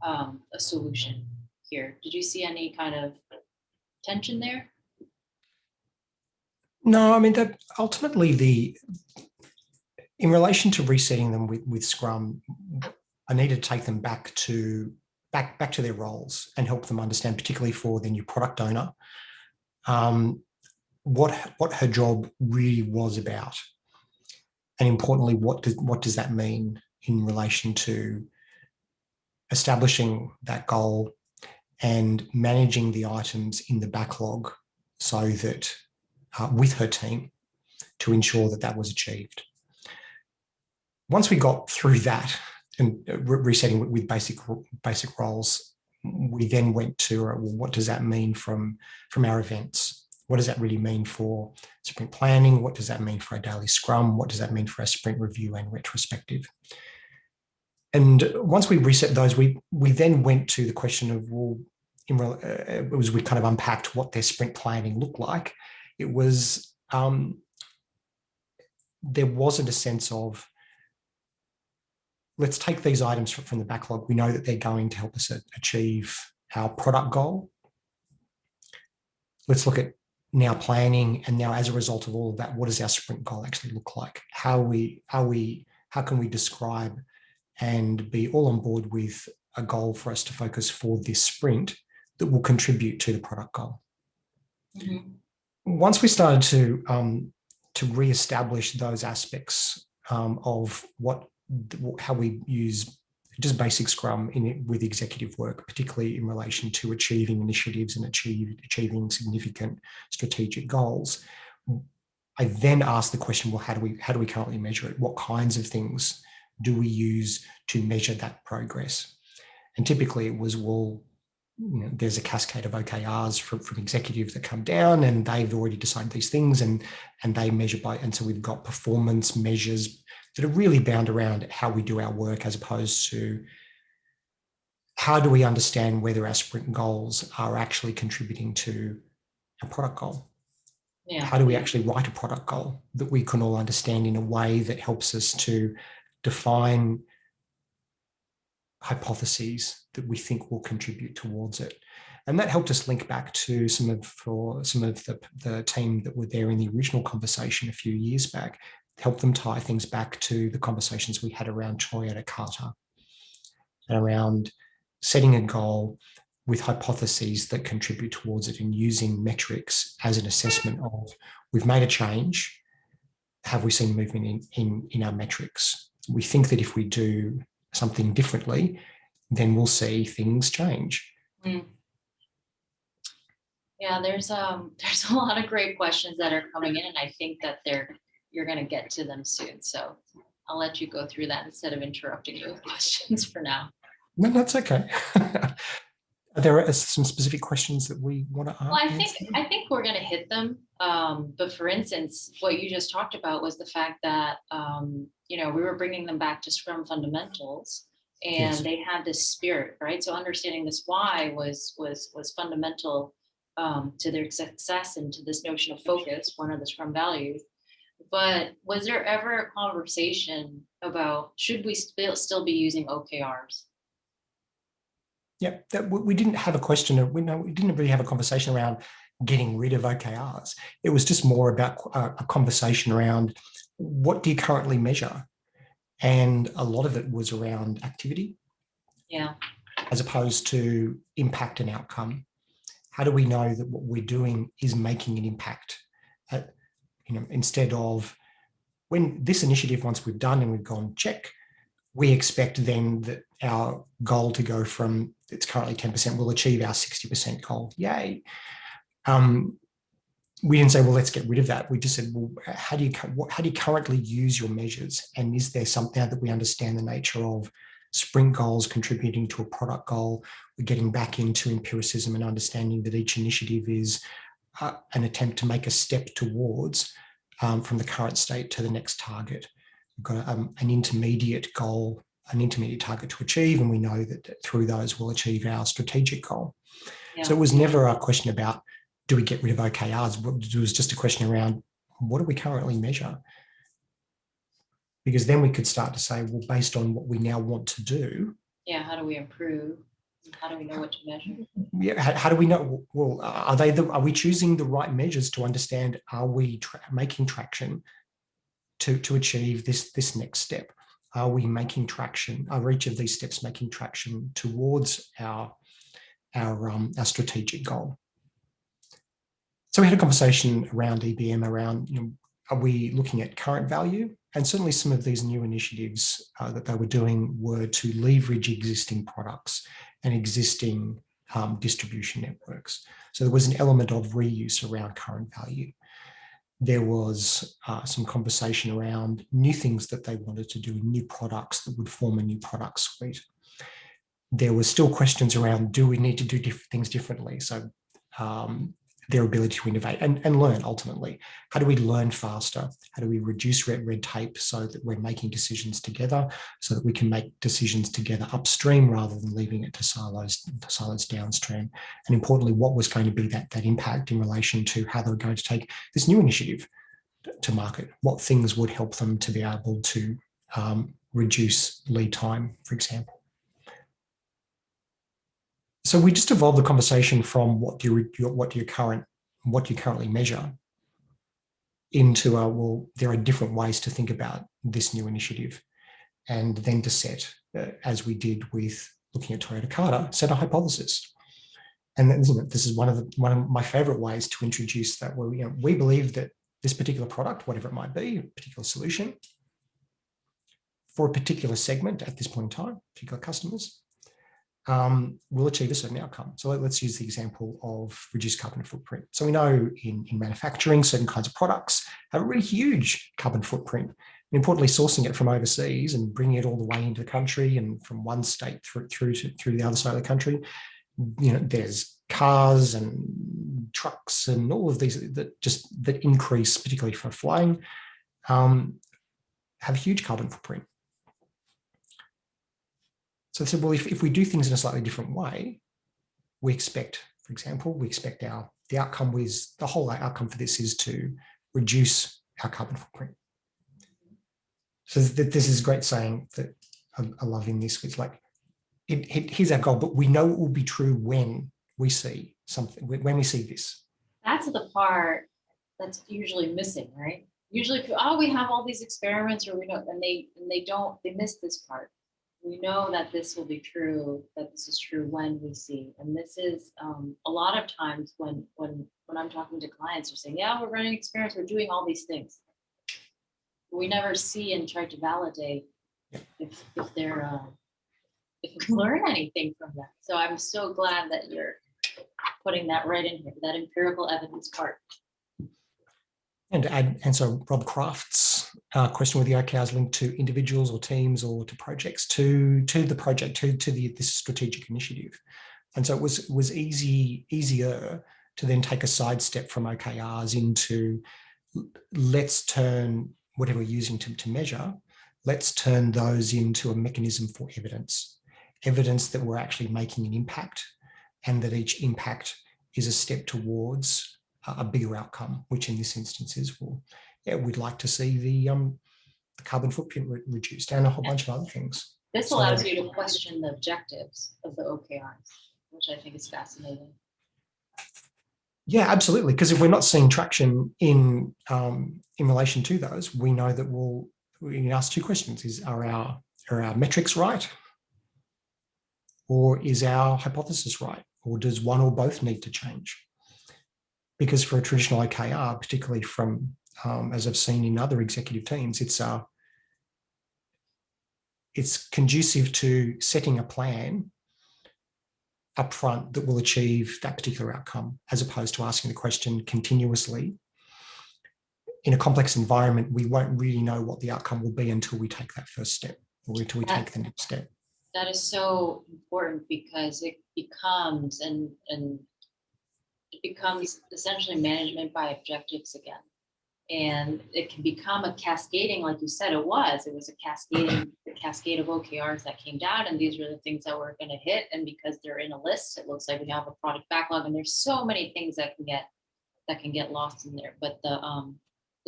A: a solution here. Did you see any kind of tension there?
B: No, I mean, that ultimately in relation to resetting them with Scrum, I need to take them back to their roles and help them understand, particularly for the new product owner, what her job really was about, and importantly, what does that mean in relation to establishing that goal and managing the items in the backlog, so that with her team to ensure that was achieved. Once we got through that and resetting with basic roles, we then went to, well, what does that mean from our events? What does that really mean for sprint planning? What does that mean for our daily scrum? What does that mean for our sprint review and retrospective? And once we reset those, we then went to the question of, well, it was, we kind of unpacked what their sprint planning looked like. It was, there wasn't a sense of, let's take these items from the backlog. We know that they're going to help us achieve our product goal. Let's look at now planning, and now as a result of all of that, what does our sprint goal actually look like? How can we describe and be all on board with a goal for us to focus for this sprint that will contribute to the product goal?
A: Mm-hmm.
B: Once we started to re-establish those aspects of how we use just basic Scrum with executive work, particularly in relation to achieving initiatives and achieving significant strategic goals, I then asked the question, well, how do we currently measure it? What kinds of things do we use to measure that progress? And typically it was, well, there's a cascade of OKRs from executives that come down, and they've already decided these things, and they measure by, and so we've got performance measures that are really bound around how we do our work, as opposed to how do we understand whether our sprint goals are actually contributing to a product goal? Yeah. How do we actually write a product goal that we can all understand in a way that helps us to define hypotheses that we think will contribute towards it? And that helped us link back to some of the team that were there in the original conversation a few years back, help them tie things back to the conversations we had around Toyota Carter and around setting a goal with hypotheses that contribute towards it, and using metrics as an assessment of, we've made a change, have we seen movement in our metrics? We think that if we do something differently, then we'll see things change.
A: Mm. Yeah, there's a lot of great questions that are coming in, and I think that you're going to get to them soon. So I'll let you go through that instead of interrupting you with questions for now.
B: No, that's okay. There are some specific questions that we want to ask.
A: Well, I think we're going to hit them. But for instance, what you just talked about was the fact that we were bringing them back to Scrum fundamentals, and yes, they had this spirit, right? So understanding this why was fundamental to their success and to this notion of focus, one of the Scrum values. But was there ever a conversation about, should we still be using OKRs?
B: Yeah, we didn't have a question. We didn't really have a conversation around getting rid of OKRs. It was just more about a conversation around, what do you currently measure? And a lot of it was around activity,
A: yeah,
B: as opposed to impact and outcome. How do we know that what we're doing is making an impact? Instead of, when this initiative, once we've done and we've gone check, we expect then that our goal to go from, it's currently 10%, we'll achieve our 60% goal. Yay. We didn't say, well, let's get rid of that. We just said, well, how do you currently use your measures? And is there something, now that we understand the nature of sprint goals contributing to a product goal, we're getting back into empiricism and understanding that each initiative is an attempt to make a step towards from the current state to the next target. We've got an intermediate goal, an intermediate target to achieve, and we know that through those we'll achieve our strategic goal. Yeah. So it was never a question about, do we get rid of OKRs? It was just a question around, what do we currently measure? Because then we could start to say, well, based on what we now want to do.
A: Yeah, how do we improve? How do we know what to measure?
B: Yeah, how do we know? Well, are we choosing the right measures to understand, are we making traction to achieve this next step? Are we making traction? Are each of these steps making traction towards our strategic goal? So we had a conversation around EBM around, are we looking at current value? And certainly some of these new initiatives that they were doing were to leverage existing products and existing distribution networks. So there was an element of reuse around current value. There was some conversation around new things that they wanted to do, new products that would form a new product suite. there were still questions around, do we need to do things differently? So their ability to innovate and learn ultimately. How do we learn faster? How do we reduce red tape so that we're making decisions together, so that we can make decisions together upstream rather than leaving it to silos downstream? And importantly, what was going to be that impact in relation to how they were going to take this new initiative to market? What things would help them to be able to reduce lead time, for example? So we just evolved the conversation from what do you currently measure into well, there are different ways to think about this new initiative, and then to set, as we did with looking at Toyota Carter, set a hypothesis. And this is one of my favorite ways to introduce that. Where we believe that this particular product, whatever it might be, a particular solution for a particular segment at this point in time, particular customers, will achieve a certain outcome. So let's use the example of reduced carbon footprint. So we know in manufacturing, certain kinds of products have a really huge carbon footprint. And importantly, sourcing it from overseas and bringing it all the way into the country and from one state through the other side of the country, there's cars and trucks and all of these that increase, particularly for flying, have a huge carbon footprint. So they said, well, if we do things in a slightly different way, we expect, for example, the outcome is, the whole outcome for this is to reduce our carbon footprint. So this is a great saying that I love in this, which here's our goal, but we know it will be true when we see something, when we see this.
A: That's the part that's usually missing, right? Usually, we have all these experiments, or we know, and they miss this part. We know that this will be true, that this is true when we see. And this is a lot of times when I'm talking to clients, they're saying, yeah, we're running experiments, we're doing all these things. We never see and try to validate if we learn anything from that. So I'm so glad that you're putting that right in here, that empirical evidence part.
B: And so Rob Kraft's question with the OKRs linked to individuals or teams or to projects, to the project, to this strategic initiative. And so it was easier to then take a sidestep from OKRs into, let's turn whatever we're using to measure, let's turn those into a mechanism for evidence that we're actually making an impact, and that each impact is a step towards a bigger outcome, which in this instance is, we'd like to see the carbon footprint reduced and a whole bunch of other things.
A: This allows you to question the objectives of the OKRs, which I think is fascinating.
B: Yeah, absolutely. Because if we're not seeing traction in relation to those, we know that we can ask two questions: are our metrics right, or is our hypothesis right, or does one or both need to change? Because for a traditional OKR, particularly from, as I've seen in other executive teams, it's conducive to setting a plan upfront that will achieve that particular outcome, as opposed to asking the question continuously. In a complex environment, we won't really know what the outcome will be until we take that first step, or until we take the next step.
A: That is so important, because it becomes it becomes essentially management by objectives again. And it can become a cascading, like you said, it was a cascade of OKRs that came down, and these are the things that we're going to hit. And because they're in a list, it looks like we have a product backlog, and there's so many things that can get lost in there. But the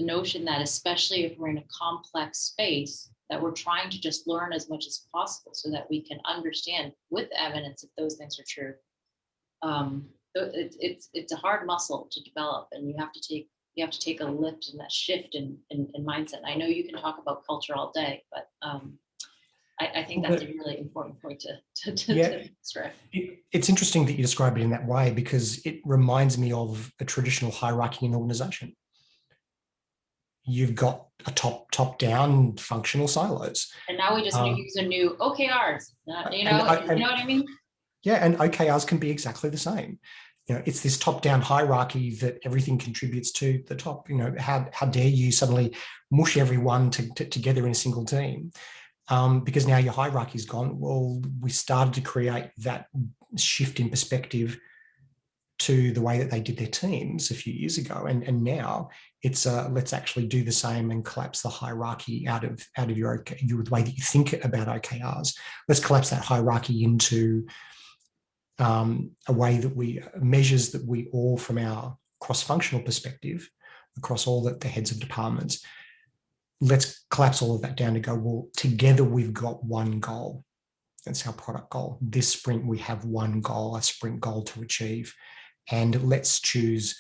A: notion that, especially if we're in a complex space, that we're trying to just learn as much as possible so that we can understand with evidence if those things are true. It's a hard muscle to develop, and you have to take a lift in that shift in mindset. I know you can talk about culture all day, but I think that's a really important point to stress.
B: It's interesting that you describe it in that way, because it reminds me of a traditional hierarchy in an organization. You've got a top-down functional silos.
A: And now we just use a new OKRs. You know what I mean?
B: Yeah, and OKRs can be exactly the same. It's this top-down hierarchy that everything contributes to the top. How dare you suddenly mush everyone together in a single team? because now your hierarchy's gone. Well, we started to create that shift in perspective to the way that they did their teams a few years ago, and now it's let's actually do the same and collapse the hierarchy out of the way that you think about OKRs. Let's collapse that hierarchy into a way that measures that we all, from our cross-functional perspective, across all the heads of departments, let's collapse all of that down to go, well, together we've got one goal. That's our product goal. This sprint, we have one goal, a sprint goal to achieve. And let's choose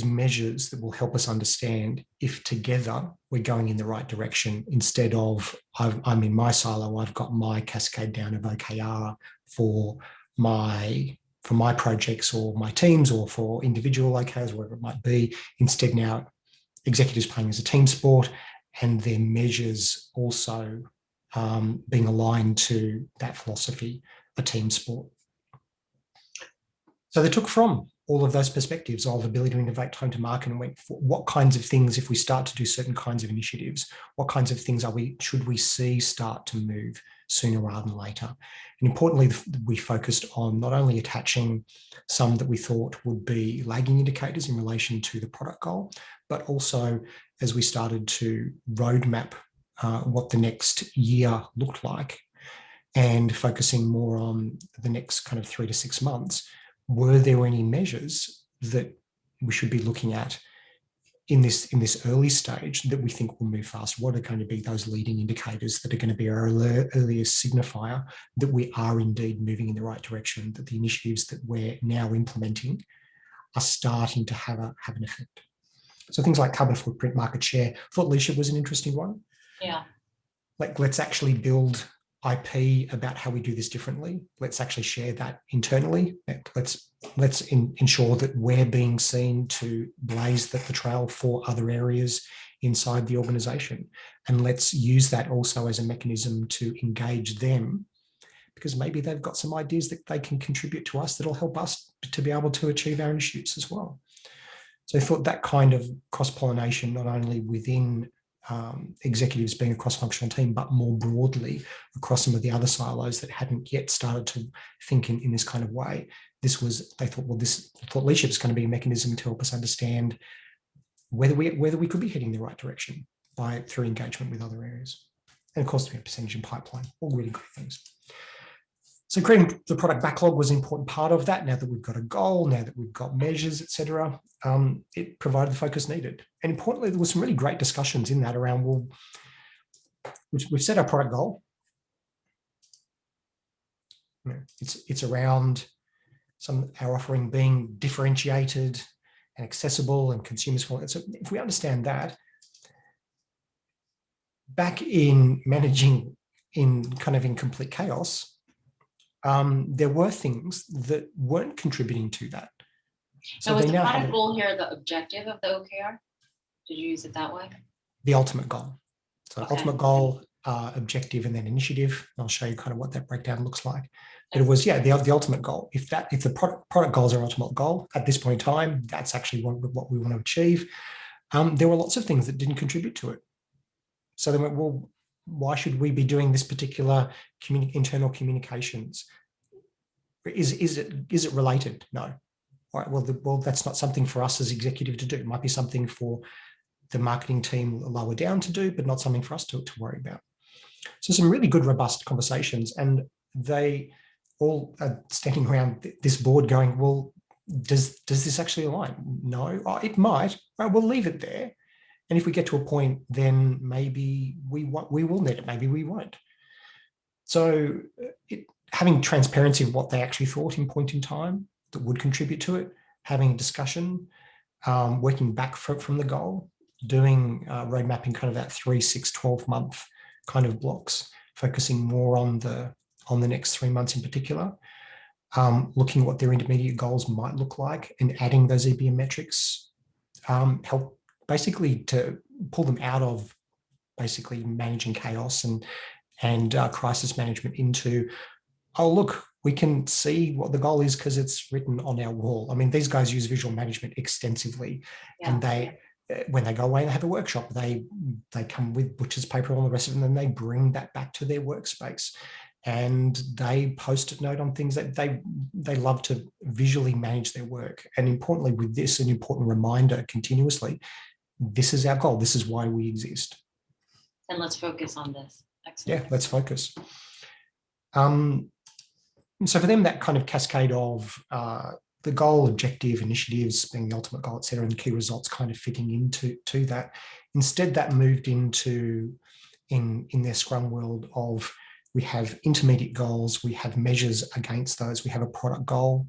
B: measures that will help us understand if together we're going in the right direction, instead of I'm in my silo, I've got my cascade down of OKR for my projects or my teams or for individual OKRs, whatever it might be. Instead, now executives playing as a team sport, and their measures also being aligned to that philosophy, a team sport. So they took from all of those perspectives of ability to innovate, time to market, and went for what kinds of things, if we start to do certain kinds of initiatives, what kinds of things should we see start to move sooner rather than later. And importantly, we focused on not only attaching some that we thought would be lagging indicators in relation to the product goal, but also as we started to roadmap what the next year looked like, and focusing more on the next kind of 3 to 6 months, were there any measures that we should be looking at in this early stage that we think will move fast? What are going to be those leading indicators that are going to be our earliest signifier that we are indeed moving in the right direction, that the initiatives that we're now implementing are starting to have an effect? So things like carbon footprint, market share, thought leadership was an interesting one.
A: Yeah.
B: Like, let's actually build IP about how we do this differently. Let's actually share that internally. Let's ensure that we're being seen to blaze the trail for other areas inside the organization. And let's use that also as a mechanism to engage them, because maybe they've got some ideas that they can contribute to us that'll help us to be able to achieve our initiatives as well. So I thought that kind of cross-pollination, not only within executives being a cross-functional team, but more broadly across some of the other silos that hadn't yet started to think in this kind of way. They thought, well, this thought leadership is going to be a mechanism to help us understand whether we could be heading in the right direction through engagement with other areas. And of course, we have percentage and pipeline, all really great things. So creating the product backlog was an important part of that. Now that we've got a goal, now that we've got measures, etc., it provided the focus needed. And importantly, there was some really great discussions in that around, well, we've set our product goal. It's around our offering being differentiated and accessible and consumers for it. So if we understand that, back in managing in kind of incomplete chaos, there were things that weren't contributing to that.
A: So was the product goal here the objective of the OKR? Did you use it that way?
B: The ultimate goal. So
A: okay.
B: Ultimate goal, objective, and then initiative. I'll show you kind of what that breakdown looks like. But it was, the ultimate goal. If the product goal is our ultimate goal at this point in time, that's actually what we want to achieve. There were lots of things that didn't contribute to it. So they went, well, why should we be doing this particular internal communications? Is it related? No. All right, well, that's not something for us as executive to do. It might be something for the marketing team lower down to do, but not something for us to worry about. So some really good, robust conversations, and they all are standing around this board going, well, does this actually align? No, it might. Right, we'll leave it there. And if we get to a point, then maybe we will need it, maybe we won't. So having transparency of what they actually thought in point in time that would contribute to it, having a discussion, working back from the goal, doing road mapping, kind of that 3, 6, 12 month kind of blocks, focusing more on the next 3 months in particular, looking at what their intermediate goals might look like, and adding those EBM metrics help basically to pull them out of basically managing chaos and crisis management into, oh, look, we can see what the goal is because it's written on our wall. I mean, these guys use visual management extensively, and when they go away and have a workshop, they come with butcher's paper and all the rest of it, and then they bring that back to their workspace. And they post-it note on things that they love to visually manage their work. And importantly, with this, an important reminder continuously, this is our goal. This is why we exist.
A: And let's focus on this. Excellent.
B: Yeah, let's focus. So for them, that kind of cascade of the goal, objective, initiatives being the ultimate goal, et cetera, and key results kind of fitting into that. Instead, that moved into, in their Scrum world, of we have intermediate goals, we have measures against those, we have a product goal,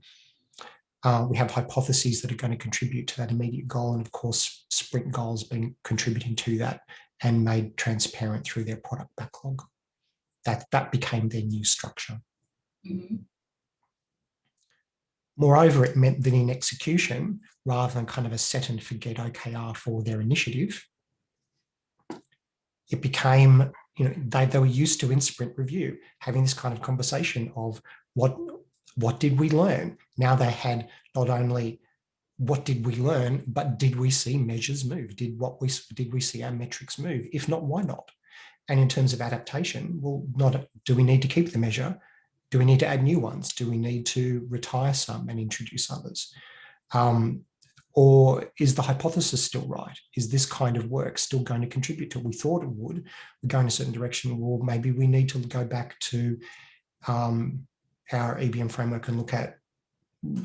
B: we have hypotheses that are going to contribute to that immediate goal, and of course, sprint goals being contributing to that and made transparent through their product backlog. That became their new structure.
A: Mm-hmm.
B: Moreover, it meant that in execution, rather than kind of a set and forget OKR for their initiative, it became, they were used to in sprint review having this kind of conversation of what did we learn? Now they had not only what did we learn, but did we see measures move? Did we see our metrics move? If not, why not? And in terms of adaptation, well, do we need to keep the measure? Do we need to add new ones? Do we need to retire some and introduce others? Or is the hypothesis still right? Is this kind of work still going to contribute to it? We thought it would. We're going a certain direction. Well, maybe we need to go back to our EBM framework and look at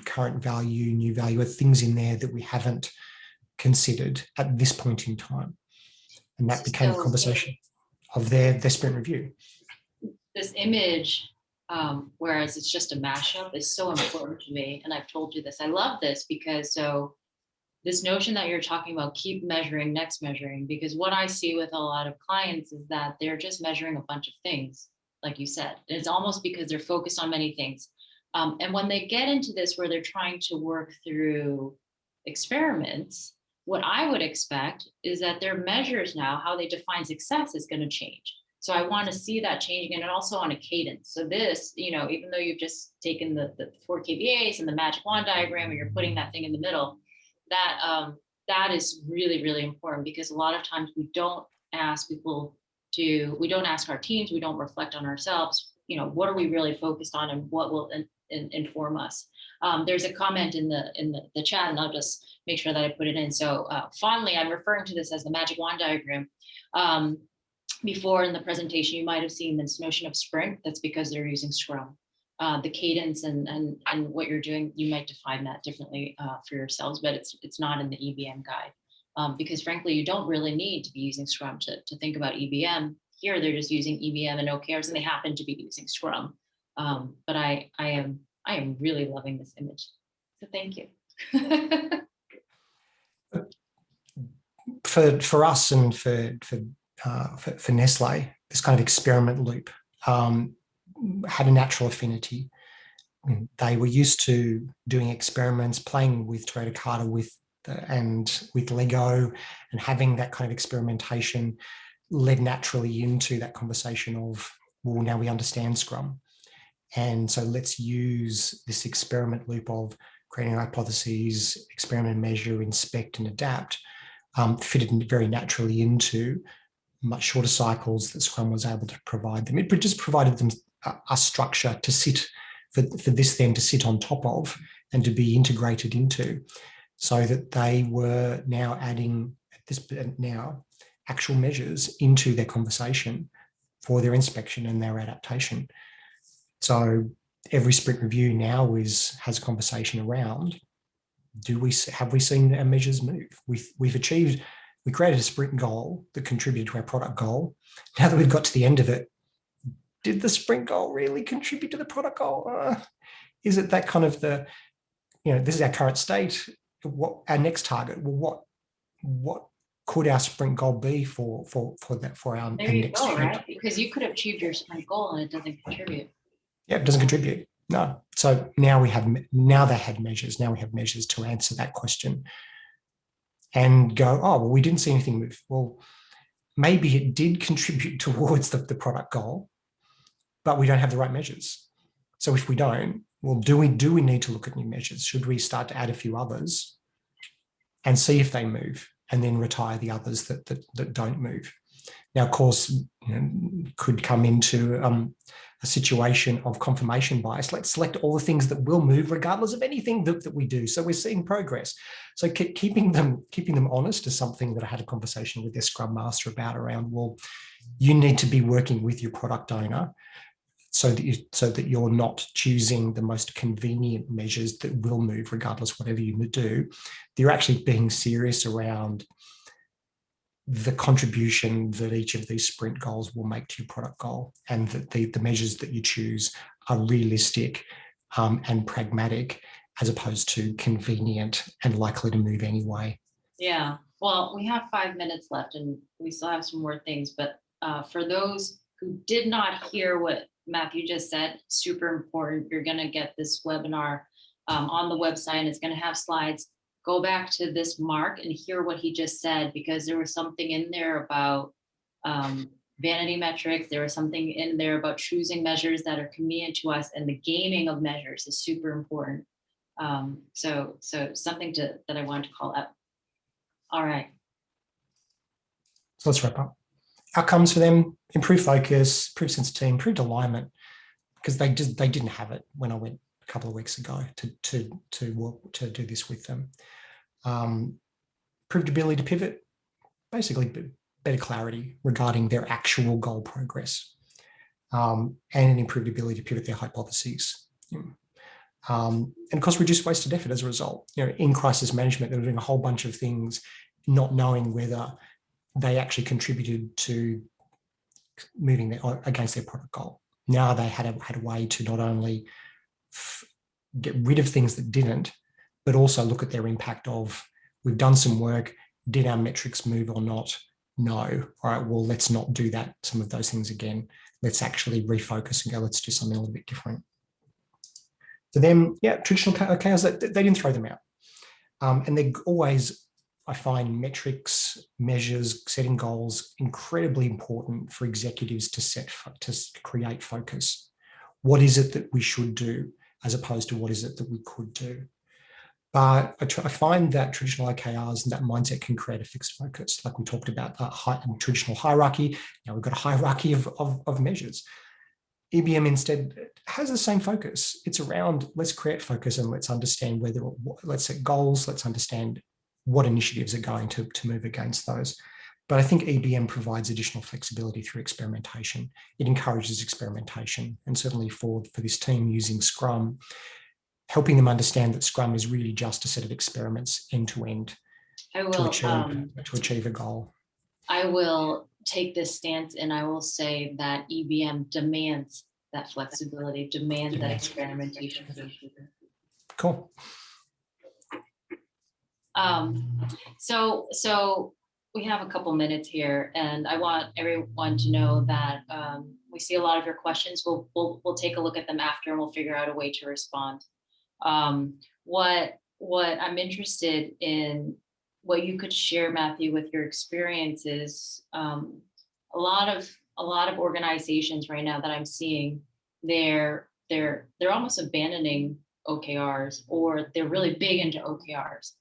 B: current value, new value, things in there that we haven't considered at this point in time. And that became the conversation of their sprint review.
A: This image, whereas it's just a mashup, is so important to me. And I've told you this. I love this because this notion that you're talking about, keep measuring, next measuring, because what I see with a lot of clients is that they're just measuring a bunch of things, like you said. It's almost because they're focused on many things. And when they get into this, where they're trying to work through experiments, what I would expect is that their measures now, how they define success, is going to change. So I want to see that changing, and also on a cadence. So this, even though you've just taken the 4 KVAs and the magic wand diagram, and you're putting that thing in the middle, that is really, really important, because a lot of times we don't ask our teams, we don't reflect on ourselves. What are we really focused on, and what will inform us? There's a comment in the chat, and I'll just make sure that I put it in. So fondly, I'm referring to this as the magic wand diagram. Before in the presentation, you might have seen this notion of sprint. That's because they're using Scrum. The cadence and what you're doing, you might define that differently for yourselves, but it's not in the EBM guide, because frankly, you don't really need to be using Scrum to think about EBM. Here, they're just using EBM and OKRs, and they happen to be using Scrum. But I am really loving this image. So thank you.
B: For us and for Nestl, this kind of experiment loop had a natural affinity. They were used to doing experiments, playing with Toyota Carter and with Lego, and having that kind of experimentation led naturally into that conversation of, well, now we understand Scrum. And so let's use this experiment loop of creating hypotheses, experiment, measure, inspect, and adapt, fitted very naturally into much shorter cycles that Scrum was able to provide them. It just provided them a structure to sit, for this then to sit on top of and to be integrated into, so that they were now adding actual measures into their conversation for their inspection and their adaptation. So every sprint review now has a conversation around, have we seen our measures move? We created a sprint goal that contributed to our product goal. Now that we've got to the end of it, did the sprint goal really contribute to the product goal? Is it that kind of this is our current state, what our next target? Well, what could our sprint goal be for our
A: there you
B: next
A: go,
B: sprint?
A: right? Because you could have achieved your sprint goal and it doesn't contribute.
B: Yeah, it doesn't contribute. No. So now they had measures. Now we have measures to answer that question and go, oh, well, we didn't see anything move. Well, maybe it did contribute towards the product goal, but we don't have the right measures. So if we don't, well, do we need to look at new measures? Should we start to add a few others and see if they move? and then retire the others that don't move. Now, of course, could come into a situation of confirmation bias. Let's select all the things that will move regardless of anything that we do. So we're seeing progress. So keeping them honest is something that I had a conversation with their Scrum Master about around, well, you need to be working with your product owner so that you're not choosing the most convenient measures that will move regardless whatever you do. You're actually being serious around the contribution that each of these sprint goals will make to your product goal, and that the measures that you choose are realistic and pragmatic, as opposed to convenient and likely to move anyway.
A: Yeah, well, we have 5 minutes left and we still have some more things, but for those who did not hear what Matthew just said, super important. You're going to get this webinar on the website, and it's going to have slides. Go back to this mark and hear what he just said, because there was something in there about vanity metrics. There was something in there about choosing measures that are convenient to us, and the gaming of measures is super important. So something that I wanted to call out. All right.
B: So let's wrap up. Outcomes for them: improved focus, improved sense of team, improved alignment, because they didn't have it when I went a couple of weeks ago to do this with them. Improved ability to pivot, basically better clarity regarding their actual goal progress, and an improved ability to pivot their hypotheses. And of course, reduce wasted effort as a result. In crisis management, they're doing a whole bunch of things, not knowing whether they actually contributed to moving against their product goal. Now they had a way to not only get rid of things that didn't, but also look at their impact of, we've done some work, did our metrics move or not? No. All right, well, let's not do that, some of those things again. Let's actually refocus and go, let's do something a little bit different. For them, traditional OKRs, they didn't throw them out. And they're always, I find, metrics, measures, setting goals incredibly important for executives to create focus. What is it that we should do, as opposed to what is it that we could do? But I find that traditional OKRs and that mindset can create a fixed focus. Like we talked about traditional hierarchy. Now we've got a hierarchy of measures. EBM instead has the same focus. It's around, let's create focus and let's understand let's set goals, let's understand what initiatives are going to move against those. But I think EBM provides additional flexibility through experimentation. It encourages experimentation. And certainly for this team using Scrum, helping them understand that Scrum is really just a set of experiments end to end to achieve a goal.
A: I will take this stance and I will say that EBM demands that flexibility, demands that experimentation.
B: Cool.
A: So we have a couple minutes here, and I want everyone to know that we see a lot of your questions. We'll take a look at them after, and we'll figure out a way to respond. What I'm interested in, what you could share, Matthew, with your experiences. A lot of organizations right now that I'm seeing, they're almost abandoning OKRs, or they're really big into OKRs.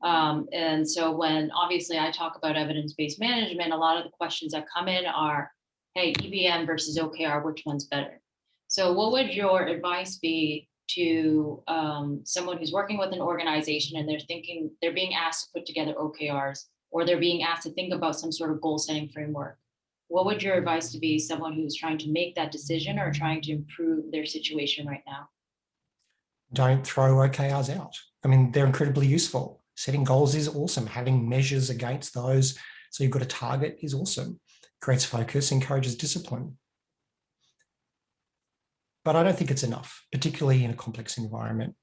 A: And so when obviously I talk about evidence-based management, a lot of the questions that come in are, hey, EBM versus OKR, which one's better? So what would your advice be to someone who's working with an organization and they're being asked to put together OKRs, or they're being asked to think about some sort of goal setting framework? What would your advice to be someone who's trying to make that decision or trying to improve their situation right now?
B: Don't throw OKRs out. I mean, they're incredibly useful. Setting goals is awesome. Having measures against those, so you've got a target, is awesome. Creates focus, encourages discipline. But I don't think it's enough, particularly in a complex environment.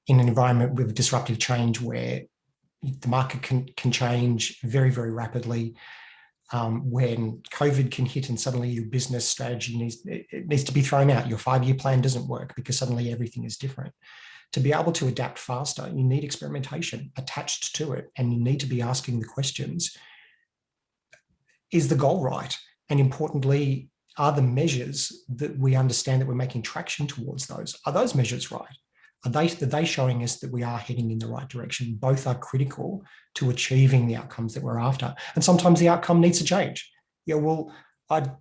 B: In an environment with disruptive change where the market can change very, very rapidly, when COVID can hit and suddenly your business strategy needs to be thrown out. Your 5-year plan doesn't work because suddenly everything is different. To be able to adapt faster, you need experimentation attached to it, and you need to be asking the questions, is the goal right? And importantly, are the measures that we understand that we're making traction towards those, are those measures right? Are they showing us that we are heading in the right direction? Both are critical to achieving the outcomes that we're after. And sometimes the outcome needs to change. Yeah, well,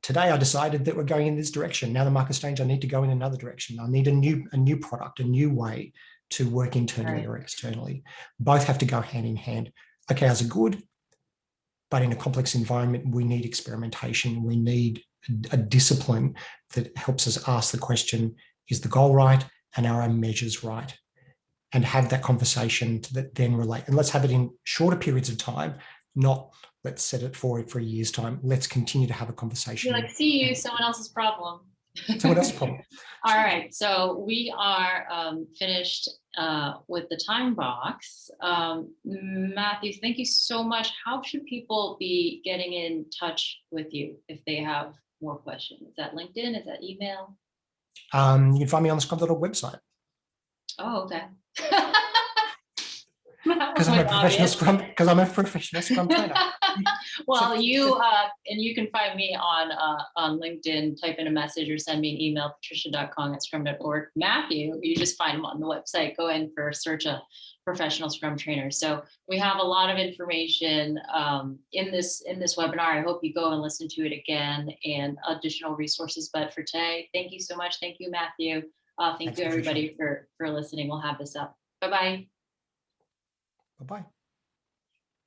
B: today I decided that we're going in this direction. Now the market's changed, I need to go in another direction. I need a new product, a new way to work internally or externally. Both have to go hand in hand. OKRs are good, but in a complex environment, we need experimentation. We need a discipline that helps us ask the question, is the goal right? And are our measures right? And have that conversation that then relate. And let's have it in shorter periods of time, not let's set it for a year's time. Let's continue to have a conversation.
A: You're like, see you, someone else's problem.
B: Someone else's problem.
A: All right, so we are finished with the time box. Matthew, thank you so much. How should people be getting in touch with you if they have more questions? Is that LinkedIn? Is that email?
B: You can find me on the Scrum.org website.
A: Oh, okay.
B: Because I'm a professional Scrum trainer.
A: Well, you can find me on LinkedIn. Type in a message or send me an email, patricia.kong@scrum.org. Matthew, you just find him on the website. Go in for search a professional Scrum trainer. So we have a lot of information in this webinar. I hope you go and listen to it again and additional resources. But for today, thank you so much. Thank you, Matthew. Thank you, everybody, for listening. We'll have this up. Bye-bye.
B: Bye-bye.